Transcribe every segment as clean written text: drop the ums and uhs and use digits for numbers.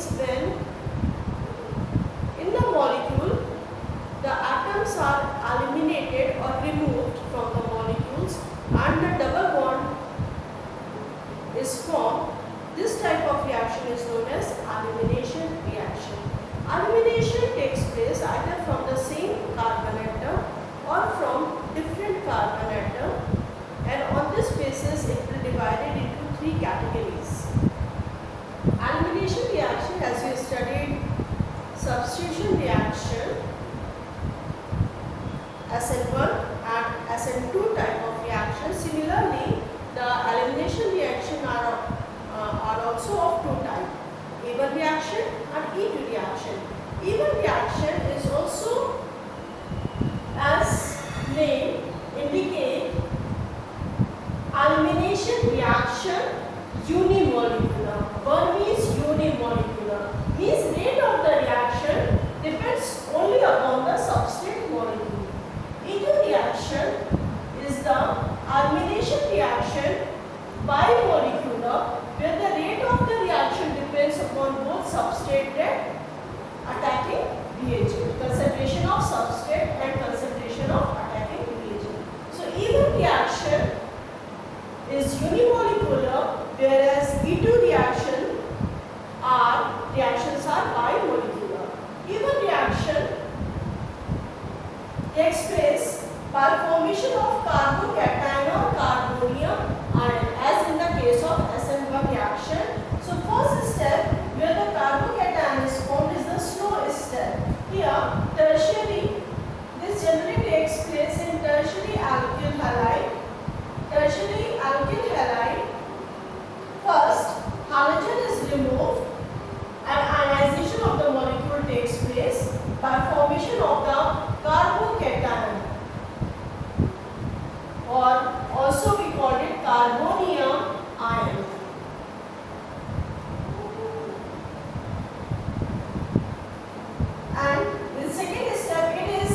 means when in the molecule the atoms are eliminated or removed from the molecules and the double bond is formed. This type of reaction is known as elimination reaction. Elimination takes place either from the same carbon atom or from different carbon atom, and on this basis it will be divided into three categories. Elimination reaction, as you studied substitution reaction, SN1 and SN2 type of reaction. Similarly, the elimination reaction are also of two types, even reaction and E2 reaction. Even reaction is also, as name indicate, elimination reaction unimolecular. One means unimolecular, means rate of the reaction depends only upon the substrate molecule. E2 reaction is the elimination reaction bimolecular, where the rate of the reaction depends upon both substrate and attacking reagent, concentration of substrate and concentration of attacking reagent. So even reaction is unimolecular, whereas E2 reactions are bimolecular. Even reaction takes place by formation of carbocation or carbonium ion, as in the case of SN1 reaction. So first step where the carbocation is formed is the slow step. Here tertiary, this generally takes place in tertiary alkyl halide. Tertiary alkyl halide, first halogen is removed and ionization of the molecule takes place by formation of the carbocation, or also we call it carbonium ion. And the second step, it is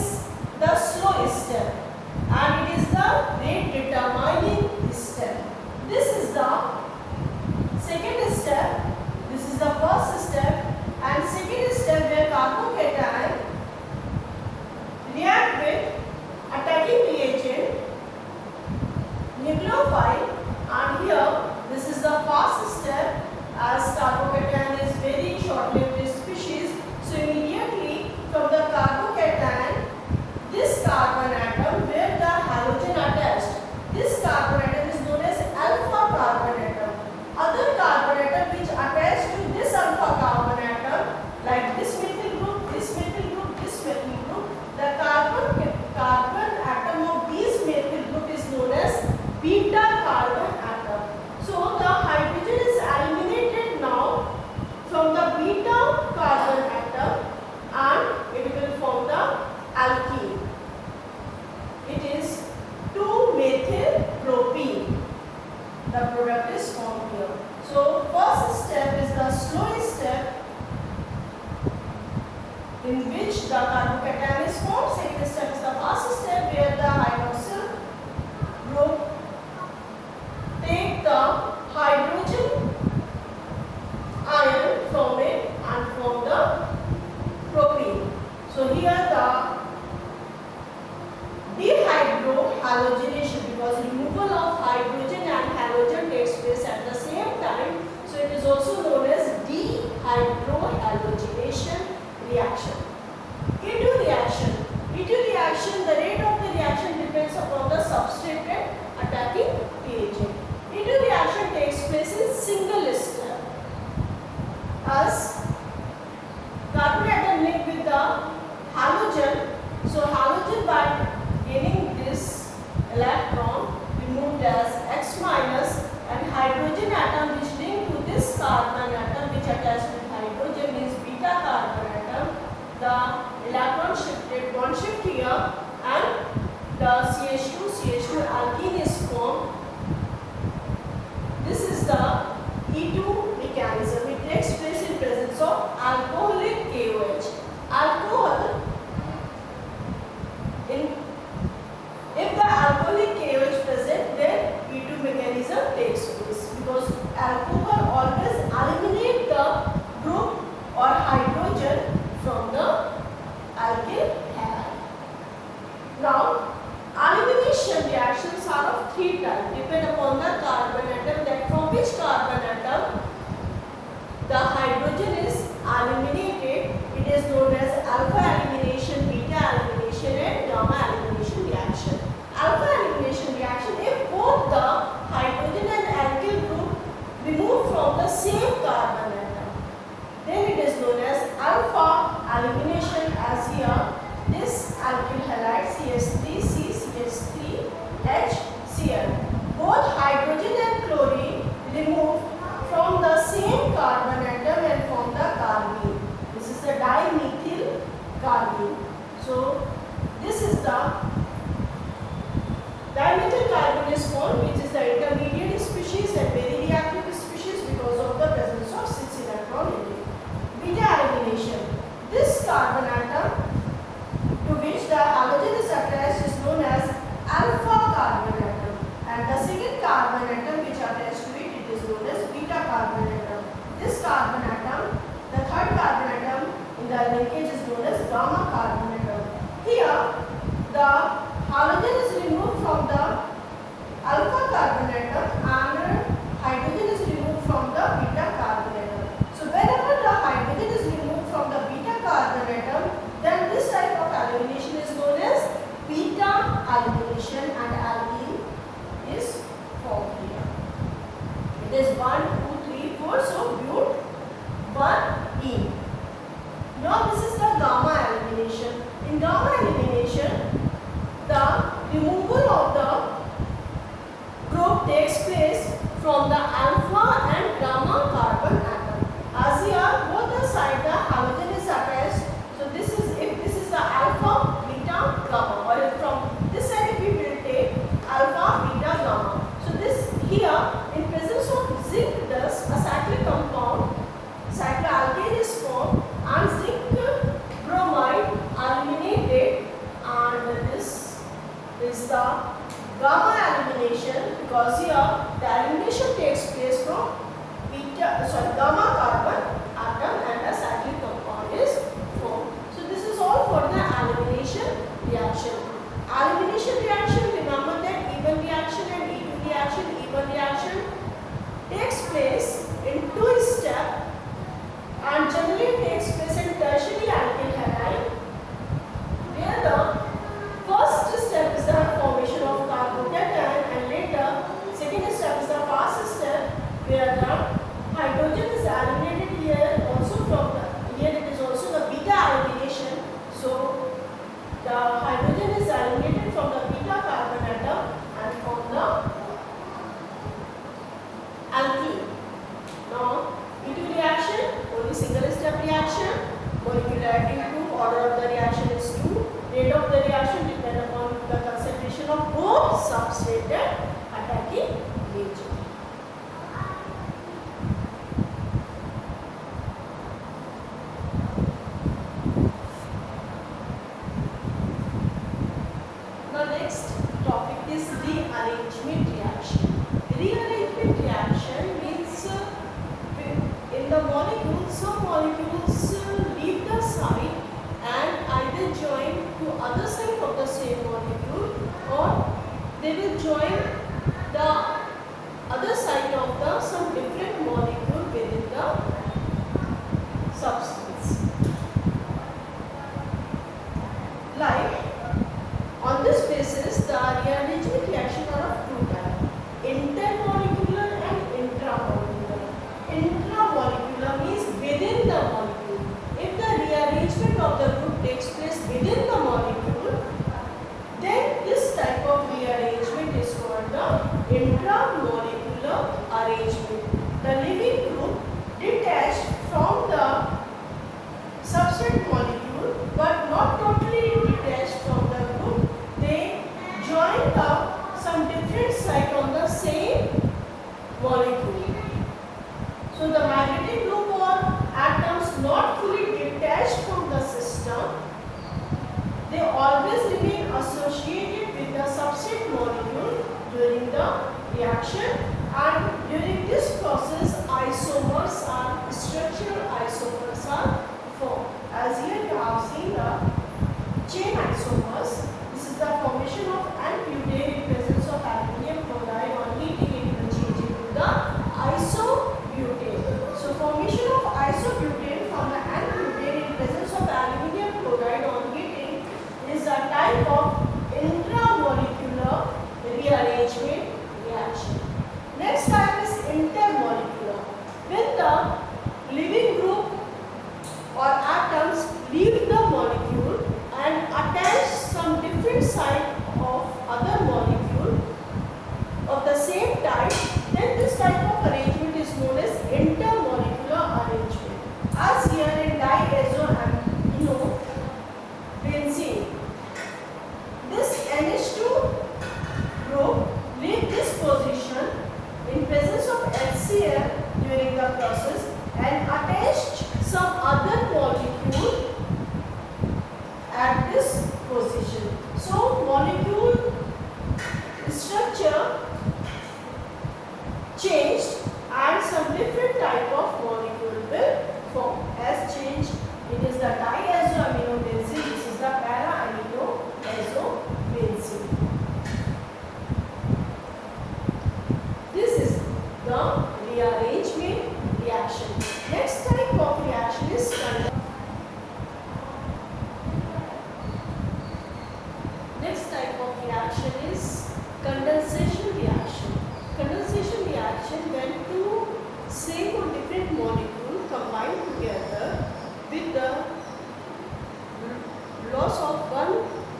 the slow step and it is the rate determining step. This is the second step, this is the first step, and second step where carbocation react with attacking reagent nucleophile, and here this is the fast step, as carbocation is very short-lived species. So immediately from the carbocation, this carbon atom where the halogen attached, this carbon atom is known as alpha carbon atom. Other carbon atom which attach to this alpha carbon atom, like this methyl group, this methyl group, this methyl group, the carbon atom of these methyl group is known as beta carbon atom. So the hydrogen is eliminated now from the beta carbon atom and it will form the alkene. It is 2-methylpropene. The product is formed here. So first step is the slow step in which the carbocation is formed. Second step is the fast step where the hydroxyl group take the hydrogen ion from it and form the propene. So here the dehydrohalogenation, because removal of hydrogen and halogen takes place at the same time, so it is also known as dehydrohalogenation reaction. E2 reaction. E2 reaction, the rate of the reaction depends upon the substrate and attacking reagent. E2 reaction takes place in single step, as carbon atom linked with the halogen. So halogen, by gaining this electron, removed as X minus, and hydrogen atom which linked to this carbon atom which attached with hydrogen means beta carbon atom. The electron shifted, one shift here, and the CH2 alkene is formed. This is the E2 mechanism. It takes place in presence of alcoholic KOH. Alcohol, if the alcoholic KOH present, then E2 mechanism takes place, because alcohol always eliminate the group Now, elimination reactions are of three types, depend upon the carbon atom, that from which carbon atom the hydrogen is eliminated. It is known as alpha elimination, beta elimination and gamma elimination reaction. Alpha elimination reaction, if both the hydrogen and alkyl group removed from the same carbon atom, then it is known as alpha elimination. As here, this alkyl halide CH3CH3HCl, both hydrogen and chlorine removed from the same carbon atom and form the carbene. This is the dimethyl carbene. So this is the dimethyl carbene is formed, which is the intermediate species and very reactive species because of the presence of 6 electron in it. Beta elimination. This carbon atom to which the halogen is attached is known as alpha carbon atom, and the second carbon atom which attached to it is known as beta carbon atom. This carbon atom, the third carbon atom in the linkage is known as gamma carbon atom. Here the halogen is removed from the alpha carbon atom and hydrogen is removed from the beta carbon atom. So whenever the hydrogen is removed from the beta carbon atom, then this type of elimination is known as beta elimination and alkene is formed here. It is 1, 2, 3, 4, so but 1E. Now this is the gamma elimination. In gamma elimination, the removal of the group takes place from the alpha and gamma carbon atom. As here, both the side the halogen is attached. So this is, if this is the alpha, beta, gamma, or if from this side if we will take alpha, beta, gamma. So this here, in presence of zinc dust, a cyclic compound, cycloalkane is formed and zinc bromide eliminated, and this is the gamma elimination because here the elimination takes place from gamma carbon atom and a cyclic compound is formed. So this is all for the elimination reaction. Elimination reaction, remember that even reaction and E2 reaction, even reaction takes place in 2 steps and generally takes place in tertiary alkyl halide, where the first step is the formation of carbocation and later second step is the fast step where the hydrogen is eliminated. Here also from the, here it is also the beta elimination. So the hydrogen is eliminated from the beta carbon atom and from the alkene. Now E2 reaction, only single step reaction, molecularity 2, order of the reaction is 2, rate of the reaction depend upon the concentration of both substrate and attacking reagent. Now next topic is rearrangement reaction. Rearrangement reaction means in the molecule, some molecules leave the site and either join to other side of the same molecule or they will join the other side of the some different molecule within the substance. Like on this basis, the rearrangement reaction are of two types: intermolecular and intramolecular. Intramolecular means within the molecule. If the rearrangement of the group takes place within the molecule, then this type of rearrangement is called the intramolecular arrangement. The living group detached from the substrate molecule but not totally detached from the group. They join up some different site on the same molecule. So the magnetic group or atoms not fully detached from the system, they always remain associated with the substrate molecule during the reaction, and during this process isomers are, structural isomers are formed. As here you have seen the chain isomers. This is the this side of other molecule of the same type, then this type of arrangement is known as intermolecular arrangement. As here in diazoamino benzene, this NH2 group leave this position in presence of HCl during the process and attached some other molecule at this position. So molecule structure changed and some different type of molecule will form. As changed, it is the diazoamino benzene, this is the para-amino azo benzene. This is the rearrangement reaction. Next type of reaction is condensation reaction. Condensation reaction when two same or different molecules combine together with the loss of one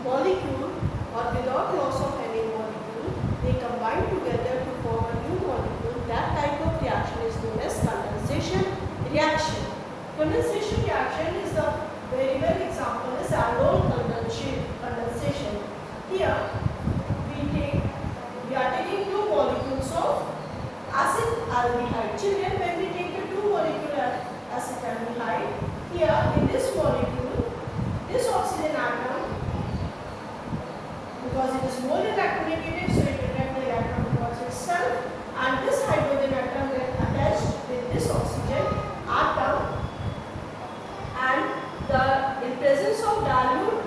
molecule or without loss of any molecule, they combine together to form a new molecule. That type of reaction is known as condensation reaction. Condensation reaction is the very well example is aldol condensation. Here we are taking two molecules of acid aldehyde. Children, when we take the two molecules of acid aldehyde, here in this molecule, this oxygen atom, because it is more electronegative, so it will get the electron towards itself, and this hydrogen atom get attached with this oxygen atom, and in presence of dilute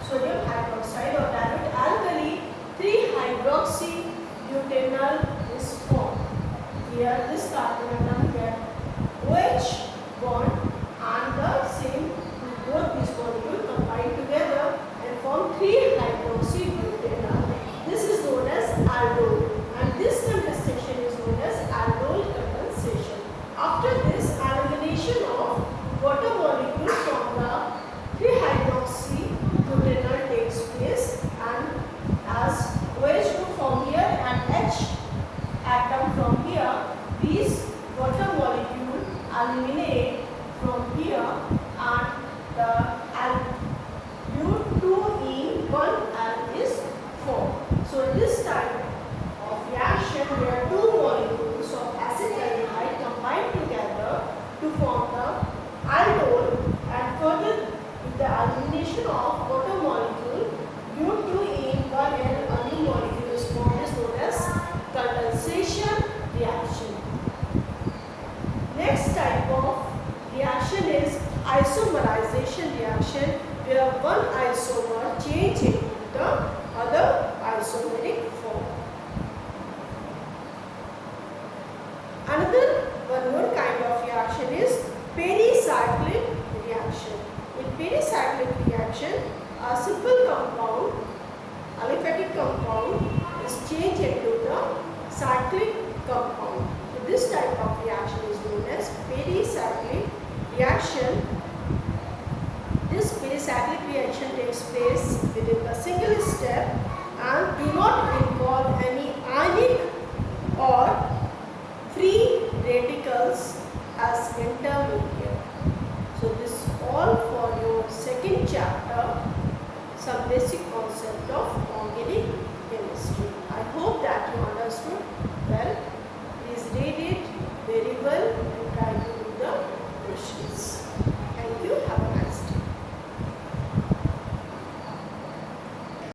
sodium hydroxide or dilute alkali, 3-hydroxybutanol is formed. Here this carbon atom get OH bond and the same both these molecules combine together and form 3-hydroxybutanol. This is known as aldol, and this condensation is known as aldol condensation. After this, elimination of water molecule from the 3-hydroxybutanol takes place, and as OH group from here and H atom from here, these water molecules eliminate from here and the U2E1L is formed. So this type of reaction where two molecules of acid aldehyde combine together to form the aldol, and further with the elimination of water molecule, U2E1L, a new molecule is formed, is known as condensation reaction. Next type of reaction is isomerization reaction, where one isomer change into the other isomeric form. Another one more kind of reaction is pericyclic reaction. In pericyclic reaction, a simple compound, aliphatic compound, is changed into the cyclic compound. So this type of reaction is known as pericyclic reaction. This pericyclic reaction takes place within a single step and do not involve any ionic or free radicals as intermediate. So this is all for your second chapter, some basic concept of organic chemistry. I hope that you understood well. Please read it very well and try